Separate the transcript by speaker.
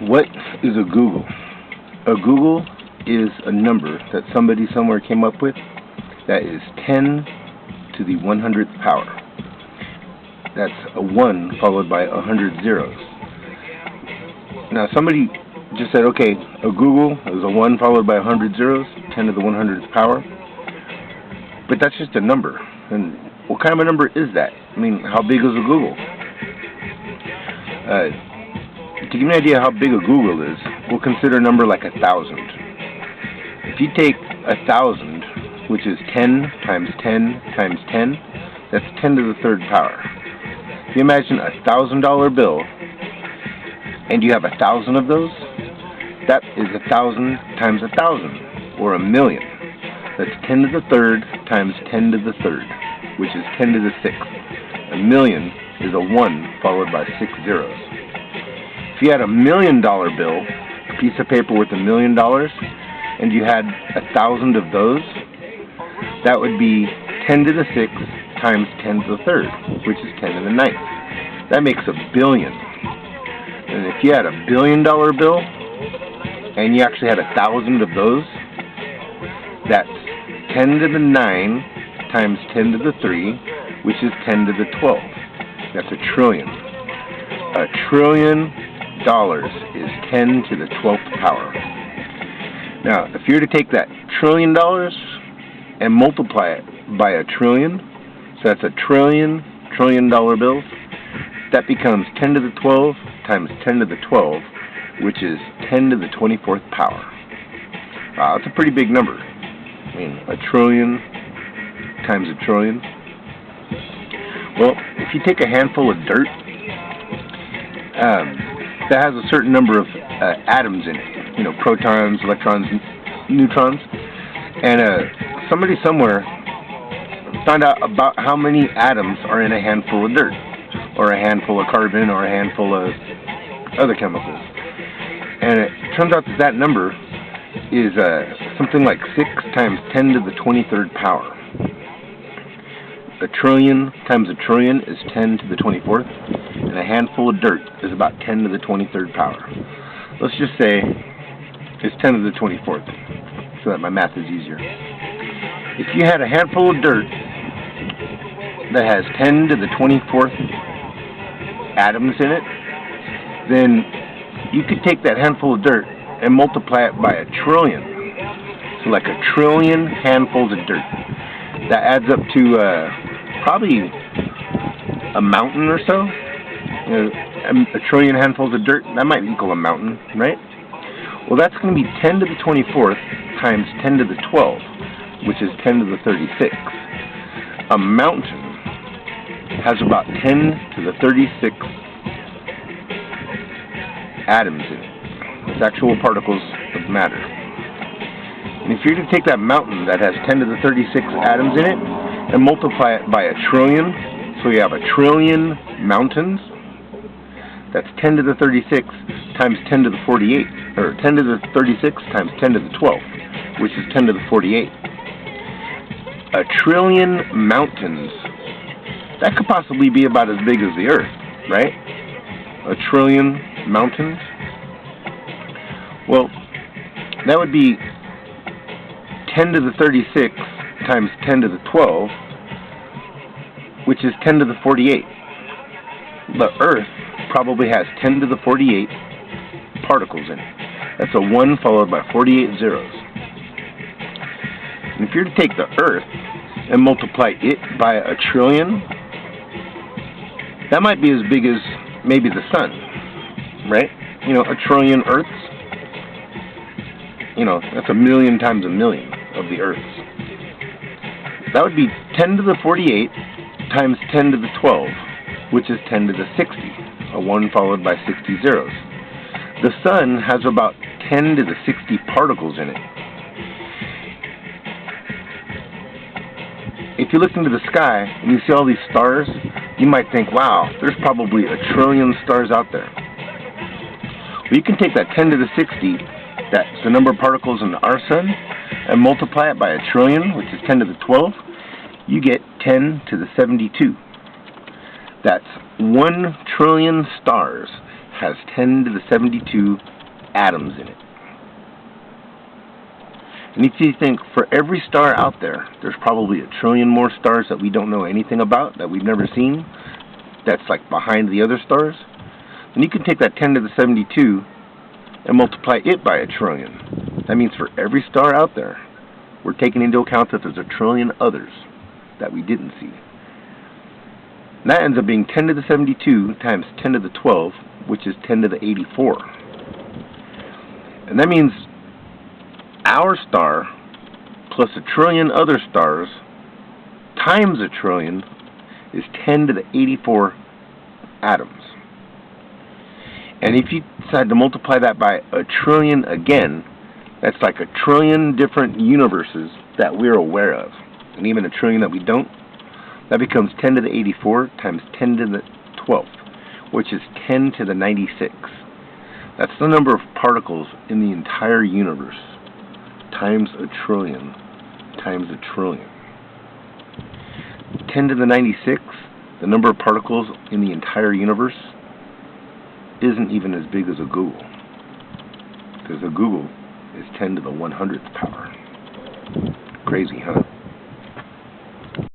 Speaker 1: What is a Googol? A Googol is a number that somebody somewhere came up with that is 10 to the 100th power. That's a 1 followed by 100 zeros. Now somebody just said, okay, a Googol is a 1 followed by 100 zeros, 10 to the 100th power. But that's just a number. And what kind of a number is that? I mean, how big is a Googol? To give you an idea how big a Googol is, we'll consider a number like 1,000. If you take 1,000, which is 10 times 10 times 10, that's 10 to the 3rd power. If you imagine a $1,000 bill, and you have 1,000 of those, that is 1,000 times 1,000, or 1,000,000. That's 10 to the 3rd times 10 to the 3rd, which is 10 to the 6th. 1,000,000 is a 1 followed by 6 zeros. If you had a $1 million bill, a piece of paper worth $1 million, and you had 1,000 of those, that would be 10 to the 6th times 10 to the 3rd, which is 10 to the 9th. That makes a billion. And if you had a $1 billion bill, and you actually had 1,000 of those, that's 10 to the 9 times 10 to the 3, which is 10 to the 12. That's a trillion. A trillion dollars is 10 to the 12th power. Now, if you were to take that $1 trillion and multiply it by a trillion, so that's a trillion $1 bills, that becomes 10 to the 12 times 10 to the 12, which is 10 to the 24th power. That's a pretty big number. I mean, a trillion times a trillion. Well, if you take a handful of dirt that has a certain number of atoms in it, you know, protons, electrons, neutrons, and somebody somewhere found out about how many atoms are in a handful of dirt, or a handful of carbon, or a handful of other chemicals. And it turns out that that number is something like 6 times 10 to the 23rd power. A trillion times a trillion is 10 to the 24th, and a handful of dirt is about 10 to the 23rd power. Let's just say it's 10 to the 24th, so that my math is easier. If you had a handful of dirt that has 10 to the 24th atoms in it, then you could take that handful of dirt and multiply it by a trillion. So like a trillion handfuls of dirt. That adds up to probably a mountain or so. You know, a trillion handfuls of dirt, that might equal a mountain, right? Well, that's going to be 10 to the 24th times 10 to the 12th, which is 10 to the 36th. A mountain has about 10 to the 36th atoms in it. It's actual particles of matter. And if you were to take that mountain that has 10 to the 36 atoms in it and multiply it by a trillion, so you have a trillion mountains, that's 10 to the 36 times 10 to the 48, or 10 to the 36 times 10 to the 12, which is 10 to the 48. A trillion mountains, that could possibly be about as big as the Earth, right? A trillion mountains. Well, that would be 10 to the 36 times 10 to the 12, which is 10 to the 48. The Earth probably has 10 to the 48 particles in it. That's a 1 followed by 48 zeros. And if you were to take the Earth and multiply it by a trillion, that might be as big as maybe the Sun, right? You know, a trillion Earths. You know, that's 1,000,000 times 1,000,000 of the Earths. That would be 10 to the 48 times 10 to the 12, which is 10 to the 60, a 1 followed by 60 zeros. The Sun has about 10 to the 60 particles in it. If you look into the sky and you see all these stars, you might think, wow, there's probably a trillion stars out there. Well, you can take that 10 to the 60, that's the number of particles in our Sun, and multiply it by a trillion, which is 10 to the 12, you get 10 to the 72. That's 1 trillion stars has 10 to the 72 atoms in it. And if you think for every star out there, there's probably a trillion more stars that we don't know anything about, that we've never seen, that's like behind the other stars, then you can take that 10 to the 72 and multiply it by a trillion. That means for every star out there, we're taking into account that there's a trillion others that we didn't see. And that ends up being 10 to the 72 times 10 to the 12, which is 10 to the 84. And that means our star plus a trillion other stars times a trillion is 10 to the 84 atoms. And if you decide to multiply that by a trillion again, that's like a trillion different universes that we're aware of. And even a trillion that we don't, that becomes 10 to the 84 times 10 to the 12th, which is 10 to the 96. That's the number of particles in the entire universe, times a trillion, times a trillion. 10 to the 96, the number of particles in the entire universe, isn't even as big as a Googol. Because a Googol is 10 to the 100th power. Crazy, huh?